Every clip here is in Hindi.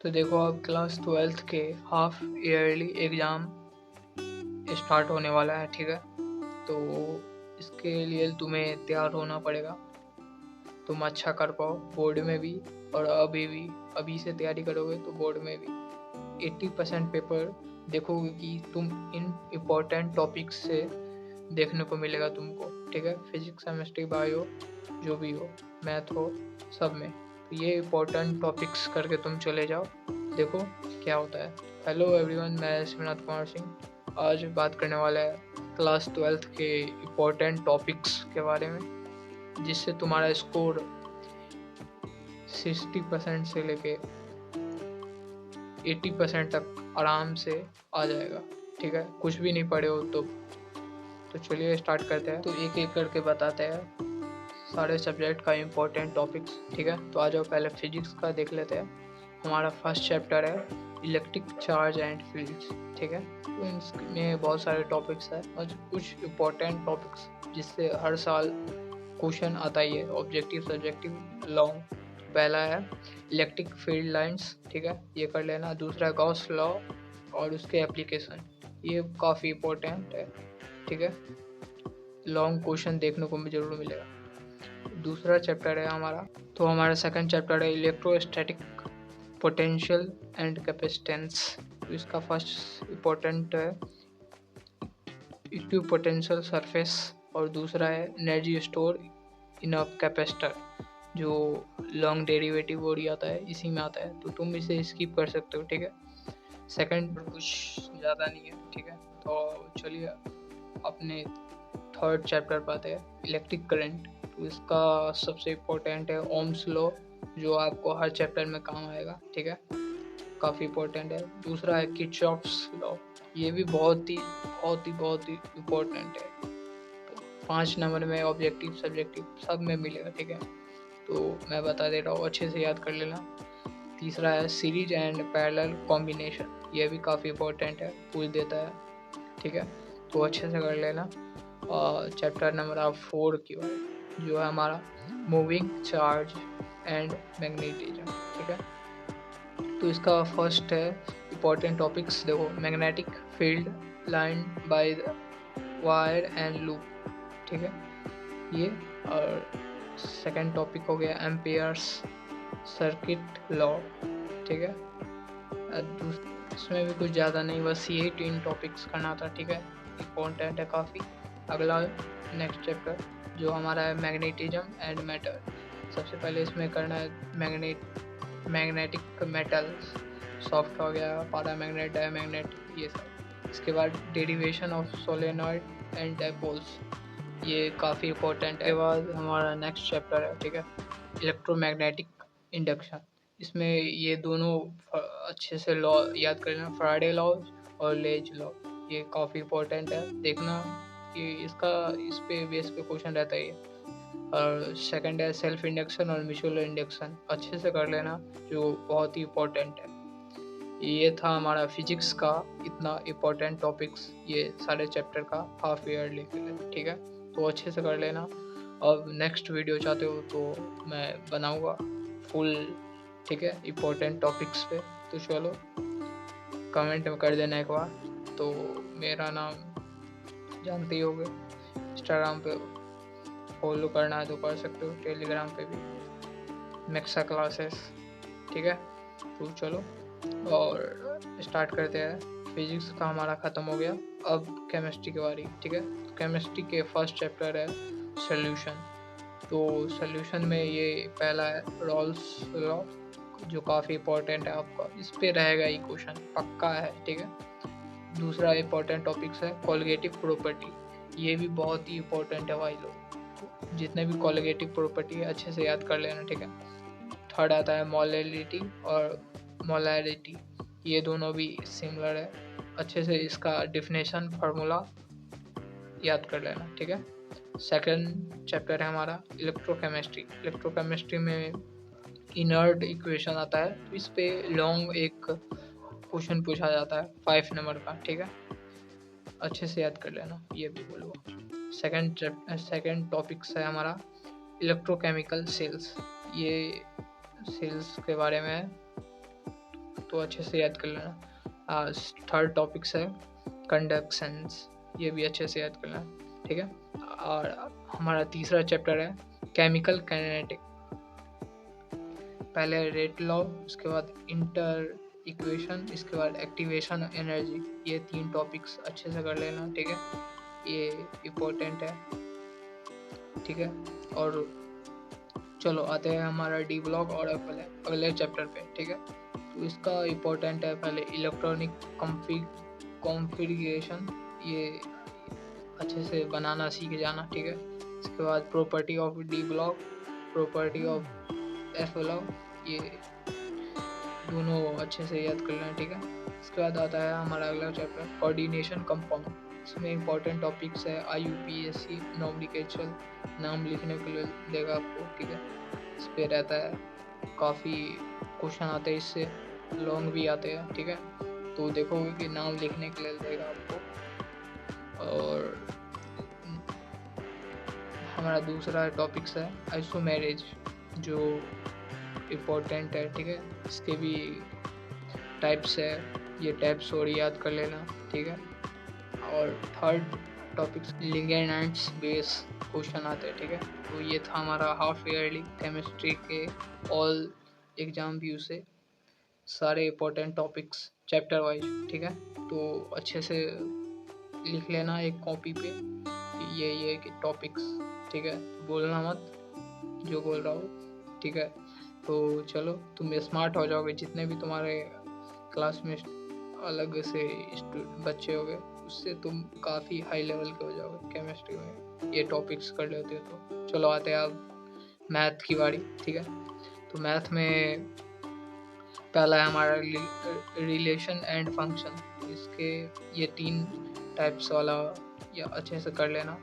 तो देखो अब क्लास 12th के हाफ ईयरली एग्ज़ाम स्टार्ट होने वाला है, ठीक है। तो इसके लिए तुम्हें तैयार होना पड़ेगा, तुम अच्छा कर पाओ बोर्ड में भी, और अभी से तैयारी करोगे तो बोर्ड में भी 80% पेपर देखोगे कि तुम इन इम्पोर्टेंट टॉपिक्स से देखने को मिलेगा तुमको, ठीक है। फिजिक्स, केमिस्ट्री, बायो, जो भी हो, मैथ हो, सब में तो ये इम्पोर्टेंट टॉपिक्स करके तुम चले जाओ, देखो क्या होता है। हेलो एवरीवन, मैं शिवनाथ कुमार सिंह आज बात करने वाला है क्लास 12th के इम्पोर्टेंट टॉपिक्स के बारे में, जिससे तुम्हारा स्कोर 60% से लेके 80% तक आराम से आ जाएगा, ठीक है। कुछ भी नहीं पढ़े हो तो चलिए स्टार्ट करते हैं। तो एक एक करके बताते हैं सारे सब्जेक्ट का इम्पोर्टेंट टॉपिक्स, ठीक है। तो आ जाओ, पहले फिजिक्स का देख लेते हैं। हमारा फर्स्ट चैप्टर है इलेक्ट्रिक चार्ज एंड फील्ड्स, ठीक है। तो इसमें बहुत सारे टॉपिक्स हैं और कुछ इम्पोर्टेंट टॉपिक्स जिससे हर साल क्वेश्चन आता ही है, ऑब्जेक्टिव, सब्जेक्टिव, लॉन्ग। पहला है इलेक्ट्रिक फील्ड लाइंस, ठीक है, ये कर लेना। दूसरा है गॉस लॉ और उसके एप्लीकेशन, ये काफ़ी इम्पोर्टेंट है, ठीक है। लॉन्ग क्वेश्चन देखने को जरूर मिलेगा। दूसरा चैप्टर है हमारा, तो हमारा सेकंड चैप्टर है इलेक्ट्रोस्टैटिक पोटेंशियल एंड कैपेसिटेंस। तो इसका फर्स्ट इम्पोर्टेंट है इक्विपोटेंशियल सरफेस, और दूसरा है energy store in a capacitor, जो लॉन्ग डेरिवेटिव वर्ड आता है, इसी में आता है, तो तुम इसे स्किप कर सकते हो, ठीक है। सेकंड कुछ ज़्यादा नहीं है, ठीक है। तो चलिए अपने थर्ड चैप्टर पर आते हैं इलेक्ट्रिक करंट। तो इसका सबसे इम्पोर्टेंट है ओम्स लॉ, जो आपको हर चैप्टर में काम आएगा, ठीक है, काफ़ी इम्पोर्टेंट है। दूसरा है किरचॉफ्स लॉ, ये भी बहुत ही इम्पोर्टेंट है। तो 5 नंबर में ऑब्जेक्टिव, सब्जेक्टिव सब में मिलेगा, ठीक है। तो मैं बता दे रहा हूँ, अच्छे से याद कर लेना। तीसरा है सीरीज एंड पैरेलल कॉम्बिनेशन, ये भी काफ़ी इम्पोर्टेंट है, पूछ देता है, ठीक है, तो अच्छे से कर लेना। और चैप्टर नंबर 4 की बात जो है हमारा मूविंग चार्ज एंड मैग्नेटिज्म, ठीक है। तो इसका फर्स्ट है इम्पोर्टेंट टॉपिक्स, देखो magnetic field line by the wire and loop, ठीक है, ये। और सेकंड टॉपिक हो गया एम्पियर्स सर्किट लॉ, ठीक है। इसमें भी कुछ ज़्यादा नहीं, बस यही 3 टॉपिक्स करना था, ठीक है, इम्पोर्टेंट है काफ़ी। अगला नेक्स्ट चैप्टर जो हमारा है मैग्नेटिज्म एंड मैटर। सबसे पहले इसमें करना है मैग्नेटिक मेटल्स, सॉफ्ट हो गया, पैरामैग्नेट, डायमैग्नेट, ये सब। इसके बाद derivation of solenoid and dipoles, ये काफ़ी इम्पोर्टेंट है। इसके बाद हमारा नेक्स्ट चैप्टर है, ठीक है, इलेक्ट्रोमैग्नेटिक इंडक्शन। इसमें ये दोनों अच्छे से लॉ याद कर लेना, फैराडे लॉ और लेज लॉ, ये काफ़ी इम्पोर्टेंट है, देखना कि इस पे बेस पे क्वेश्चन रहता है ये। और सेकंड है सेल्फ इंडक्शन और म्यूचुअल इंडक्शन, अच्छे से कर लेना, जो बहुत ही इम्पोर्टेंट है। ये था हमारा फिजिक्स का इतना इम्पोर्टेंट टॉपिक्स, ये सारे चैप्टर का हाफ ईयरली के लिए, ठीक है, तो अच्छे से कर लेना। अब नेक्स्ट वीडियो चाहते हो तो मैं बनाऊंगा फुल, ठीक है, इम्पोर्टेंट टॉपिक्स पे, तो चलो कमेंट में कर देना एक बार। तो मेरा नाम जानते ही होगे, इंस्टाग्राम पे फॉलो करना है तो कर सकते हो, टेलीग्राम पे भी मैक्सा क्लासेस, ठीक है। तो चलो और स्टार्ट करते हैं। फिजिक्स का हमारा ख़त्म हो गया, अब केमिस्ट्री की बारी, ठीक है। तो केमिस्ट्री के फर्स्ट चैप्टर है सोल्यूशन। तो सोल्यूशन में ये पहला है रॉल्स लॉ, जो काफ़ी इम्पोर्टेंट है आपका, इस पे रहेगा ये क्वेश्चन पक्का है, ठीक है। दूसरा इम्पोर्टेंट टॉपिक्स है कोलिगेटिव प्रॉपर्टी, ये भी बहुत ही इम्पोर्टेंट है भाई लोग, जितने भी कोलिगेटिव प्रॉपर्टी है अच्छे से याद कर लेना, ठीक है। थर्ड आता है मोलैलिटी और मोलैरिटी, ये दोनों भी सिमिलर है, अच्छे से इसका डिफिनेशन फार्मूला याद कर लेना, ठीक है। सेकंड चैप्टर है हमारा इलेक्ट्रोकेमिस्ट्री। इलेक्ट्रोकेमिस्ट्री में इनर्ट इक्वेशन आता है, तो इस पे लॉन्ग एक क्वेश्चन पूछा जाता है 5 नंबर का, ठीक है, अच्छे से याद कर लेना, ये भी बोलूँगा। सेकंड टॉपिक्स है हमारा इलेक्ट्रोकेमिकल सेल्स, ये सेल्स के बारे में है, तो अच्छे से याद कर लेना। थर्ड टॉपिक्स है कंडक्शंस, ये भी अच्छे से याद करना, ठीक है। और हमारा तीसरा चैप्टर है केमिकल काइनेटिक। पहले रेट लॉ, उसके बाद इंटर इक्वेशन, इसके बाद एक्टिवेशन एनर्जी। ये 3 टॉपिक्स अच्छे से कर लेना, ठीक है, ये इम्पोर्टेंट है, ठीक है। और चलो आते हैं हमारा डी ब्लॉक और अगले चैप्टर पे, ठीक है। तो इसका इम्पोर्टेंट है पहले इलेक्ट्रॉनिक कॉन्फ़िगरेशन, ये अच्छे से बनाना सीख जाना, ठीक है। इसके बाद property of D block, property of F block, ये दोनों अच्छे से याद कर लेना, ठीक है। इसके बाद आता है हमारा अगला चैप्टर कोऑर्डिनेशन कंपाउंड। इसमें इंपॉर्टेंट टॉपिक्स है IUPAC नोमेनक्लेचर, नाम लिखने के लिए देगा आपको, ठीक है। इस पे रहता है, काफ़ी क्वेश्चन आते हैं इससे, लॉन्ग भी आते हैं, ठीक है। तो देखोगे कि नाम लिखने के लिए देगा आपको। और हमारा दूसरा टॉपिक्स है आइसोमेरेज, जो इम्पोर्टेंट है, ठीक है। इसके भी टाइप्स है, ये टाइप्स और याद कर लेना, ठीक है। और third topics ligands base question आते हैं, ठीक है। तो ये था हमारा हाफ ईयरली केमिस्ट्री के ऑल एग्जाम व्यू से सारे इम्पोर्टेंट टॉपिक्स चैप्टर वाइज, ठीक है। तो अच्छे से लिख लेना एक कॉपी पे ये टॉपिक्स, ठीक है। बोलना मत जो बोल रहा हो, ठीक है। तो चलो तुम स्मार्ट हो जाओगे, जितने भी तुम्हारे क्लास में अलग से बच्चे हो गए, उससे तुम काफ़ी हाई लेवल के हो जाओगे केमिस्ट्री में, ये टॉपिक्स कर लेते हो। तो चलो आते हैं अब मैथ की बारी, ठीक है। तो मैथ में पहला है हमारा रिलेशन एंड फंक्शन। इसके ये 3 टाइप्स वाला या अच्छे से कर लेना,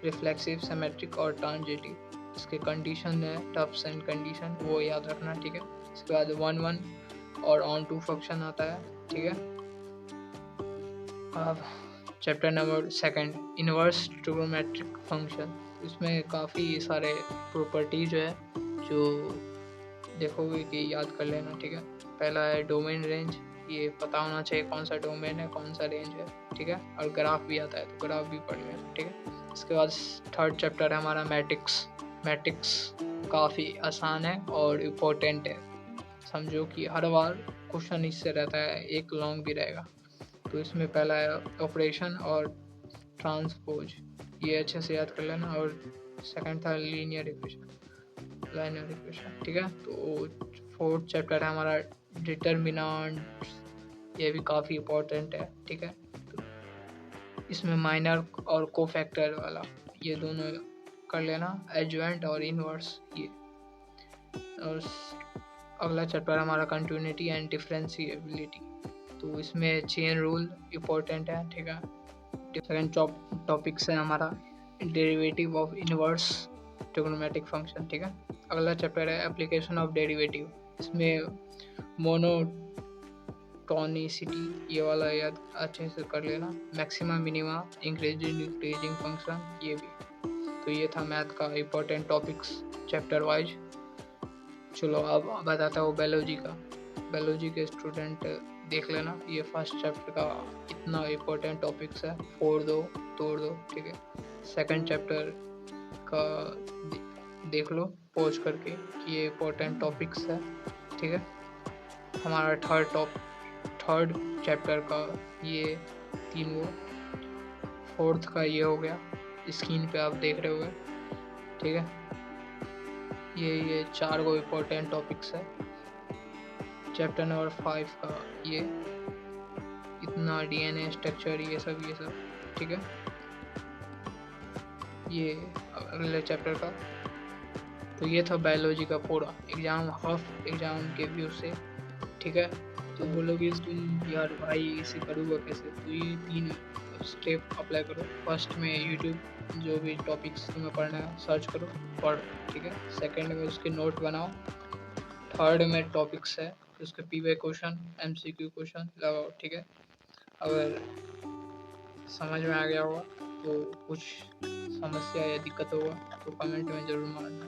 रिफ्लेक्सिव, सिमेट्रिक और ट्रांजिटिव। इसके कंडीशन है टर्म्स एंड कंडीशन, वो याद रखना, ठीक है। इसके बाद 1 और ऑन टू फंक्शन आता है, ठीक है। अब chapter number 2 inverse trigonometric function. इसमें काफ़ी सारे प्रॉपर्टीज है जो देखोगे कि याद कर लेना, ठीक है। पहला है डोमेन रेंज, ये पता होना चाहिए कौन सा डोमेन है कौन सा रेंज है, ठीक है। और ग्राफ भी आता है तो ग्राफ भी पढ़ लेना, ठीक है। इसके बाद थर्ड चैप्टर है हमारा मैट्रिक्स। मैट्रिक्स काफ़ी आसान है और इम्पोर्टेंट है, समझो कि हर बार क्वेश्चन इससे रहता है, एक लॉन्ग भी रहेगा। तो इसमें पहला है ऑपरेशन और ट्रांसपोज, ये अच्छे से याद कर लेना। और सेकंड था लीनियर इक्वेशन, ठीक है। तो फोर्थ चैप्टर है हमारा डिटर्मिनेंट, ये भी काफ़ी इम्पोर्टेंट है, ठीक है। तो इसमें माइनर और कोफैक्टर वाला ये दोनों कर लेना, एडजॉइंट और इनवर्स ये। और अगला चैप्टर हमारा कंटिन्यूटी एंड डिफरेंशिएबिलिटी, तो इसमें चेन रूल इम्पोर्टेंट है, ठीक है। सेकंड टॉपिक्स है हमारा derivative of inverse trigonometric function, ठीक है। अगला चैप्टर है एप्लीकेशन ऑफ डेरिवेटिव। इसमें मोनोटोनिसिटी ये वाला याद अच्छे से कर लेना, maximum minima, increasing decreasing function, ये भी। तो ये था मैथ का इम्पोर्टेंट टॉपिक्स चैप्टर वाइज। चलो अब बताता हूँ बायोलॉजी का। बायोलॉजी के स्टूडेंट देख लेना, ये फर्स्ट चैप्टर का इतना इम्पोर्टेंट टॉपिक्स है, फोड़ दो तोड़ दो, ठीक है। सेकंड चैप्टर का देख लो पॉज करके कि ये इम्पोर्टेंट टॉपिक्स है, ठीक है। हमारा थर्ड चैप्टर का ये 3 वो, फोर्थ का ये हो गया, स्क्रीन पे आप देख रहे होगे, ठीक है। ये 4 गो इम्पोर्टेंट टॉपिक्स है। चैप्टर नंबर 5 का ये इतना DNA स्ट्रक्चर ये सब, ठीक है। ये अगले चैप्टर का, तो ये था बायोलॉजी का पूरा एग्ज़ाम, हाफ एग्ज़ाम के व्यू से, ठीक है। तो बोलोगे तुम यार भाई इसे करूँगा कैसे, तो ये 3 स्टेप अप्लाई करो। फर्स्ट में यूट्यूब जो भी टॉपिक्स तुम्हें पढ़ना है सर्च करो, पढ़, ठीक है। सेकंड में उसके नोट बनाओ। थर्ड में टॉपिक्स है उसके PY क्वेश्चन MCQ क्वेश्चन लगाओ, ठीक है। अगर समझ में आ गया होगा तो कुछ समस्या या दिक्कत होगा तो कमेंट में ज़रूर मारना।